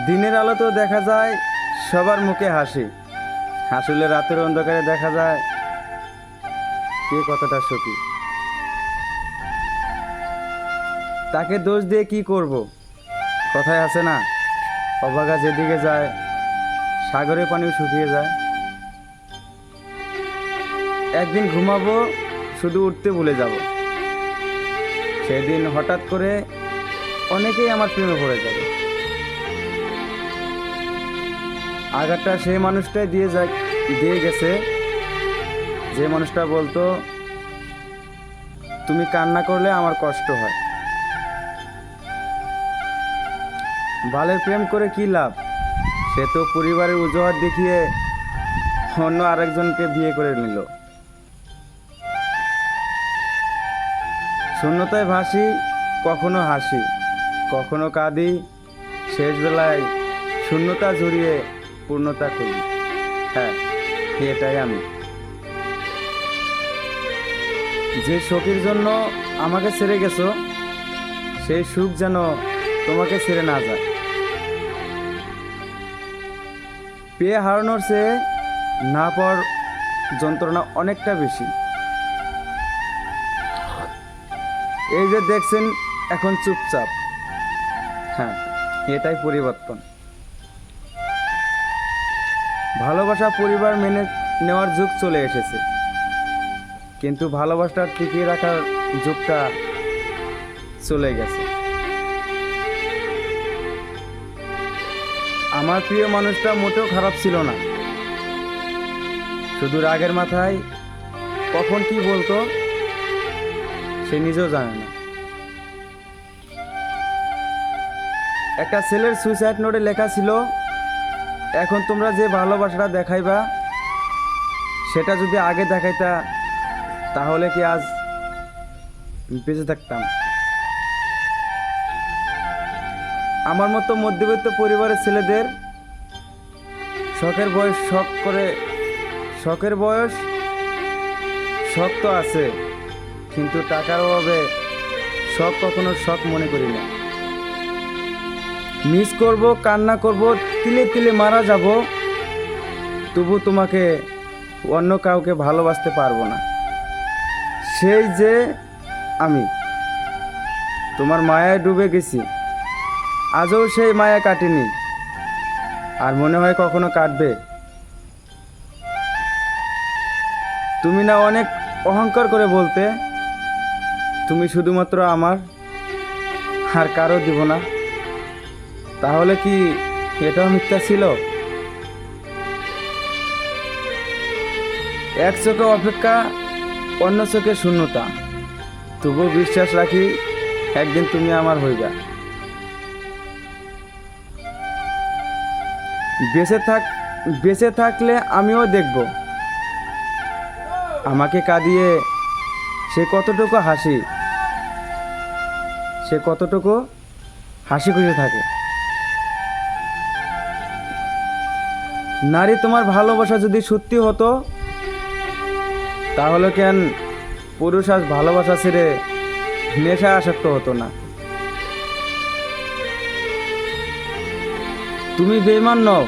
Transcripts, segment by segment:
দিনের আলোতেও দেখা যায় সবার মুখে হাসি, আসলে রাতের অন্ধকারে দেখা যায় কে কতটা সুখী। তাকে দোষ দিয়ে কি করব? কথায় আছে না, অভাগা যেদিকে যায় সাগরের পানিও শুকিয়ে যায়। একদিন ঘুমাবো, শুধু উঠতে ভুলে যাব। সেদিন হঠাৎ করে অনেকেই আমার প্রেমে পড়ে যাবে। আঘাতটা সেই মানুষটাই দিয়ে গেছে, যে মানুষটা বলতো তুমি কান্না করলে আমার কষ্ট হয়। বালের প্রেম করে কি লাভ? সে তো পরিবারের অজুহাত দেখিয়ে অন্য আরেকজনকে বিয়ে করে নিল। শূন্যতায় ভাসি, কখনো হাসি, কখনো কাঁদি, শেষ বেলায় শূন্যতা জড়িয়ে পূর্ণতা করি। হ্যাঁ, এটাই আমি। যে শোকের জন্য আমাকে ছেড়ে গেছো, সেই সুখ যেন তোমাকে ছেড়ে না যায়। পেয়ে হারানোর চেয়ে না পাওয়ার যন্ত্রণা অনেকটা বেশি। এই যে দেখছেন এখন চুপচাপ, হ্যাঁ, এটাই পরিবর্তন। ভালোবাসা পরিবার মেনে নেওয়ার যুগ চলে এসেছে, কিন্তু ভালোবাসাটা টিকিয়ে রাখার যুগটা চলে গেছে। আমার প্রিয় মানুষটা মোটেও খারাপ ছিল না, শুধু রাগের মাথায় কখন কি বলতো সে নিজেও জানে না। একটা ছেলের সুইসাইড নোটে লেখা ছিল, এখন তোমরা যে ভালোবাসাটা দেখাইবা সেটা যদি আগে দেখাইতা তাহলে কি আজ বেঁচে থাকতাম। আমার মতো মধ্যবিত্ত পরিবারের ছেলেদের শখের বয়স শখ তো আছে, কিন্তু টাকার অভাবে শখ কখনো শখ মনে করি না। মিস করব, কান্না করব, তিলে তিলে মারা যাব, তবু তোমাকে অন্য কাউকে ভালোবাসতে পারবো না। সেই যে আমি তোমার মায়ায় ডুবে গেছি, আজও সেই মায়া কাটেনি, আর মনে হয় কখনো কাটবে। তুমি না অনেক অহংকার করে বলতে তুমি শুধুমাত্র আমার, আর কারো দিব না, তাহলে কি এটাও মিথ্যা ছিল? এক চোখে অপেক্ষা, অন্য চোখে শূন্যতা, তবুও বিশ্বাস রাখি একদিন তুমি আমার হইবা। বেঁচে থাকলে আমিও দেখব আমাকে কাঁদিয়ে সে কতটুকু হাসি খুশি থাকে। নারী, তোমার ভালোবাসা যদি সত্যি হতো তাহলে কেন পুরুষ আজ ভালোবাসা ছেড়ে নেশায় আসক্ত হতো না? তুমি বেঈমান নও,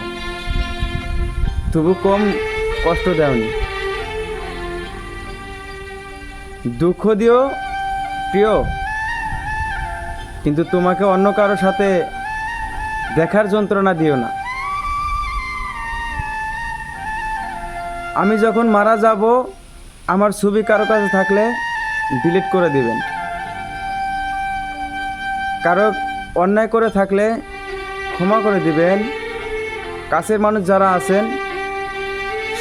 তবু কম কষ্ট দাওনি। দুঃখ দিও প্রিয়, কিন্তু তোমাকে অন্য কারোর সাথে দেখার যন্ত্রণা দিও না। আমি যখন মারা যাব, আমার ছবি কারো কাছে থাকলে ডিলিট করে দিবেন। কারো অন্যায় করে থাকলে ক্ষমা করে দিবেন। কাছের মানুষ যারা আছেন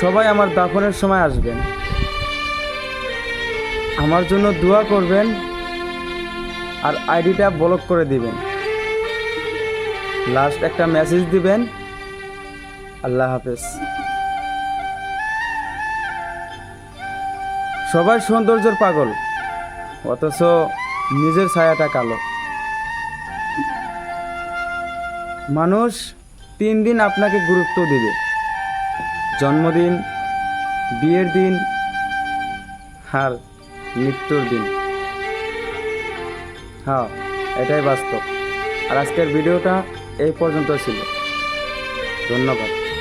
সবাই আমার দাফনের সময় আসবেন, আমার জন্য দোয়া করবেন, আর আইডিটা ব্লক করে দিবেন। লাস্ট একটা মেসেজ দিবেন, আল্লাহ হাফেজ। সবাই সৌন্দর্যের পাগল, অথচ নিজের ছায়াটা কালো। মানুষ 3 দিন আপনাকে গুরুত্ব দিবে: জন্মদিন, বিয়ের দিন, আর মৃত্যুর দিন। হ্যাঁ, এটাই বাস্তব। আর আজকের ভিডিওটা এই পর্যন্ত ছিল। ধন্যবাদ।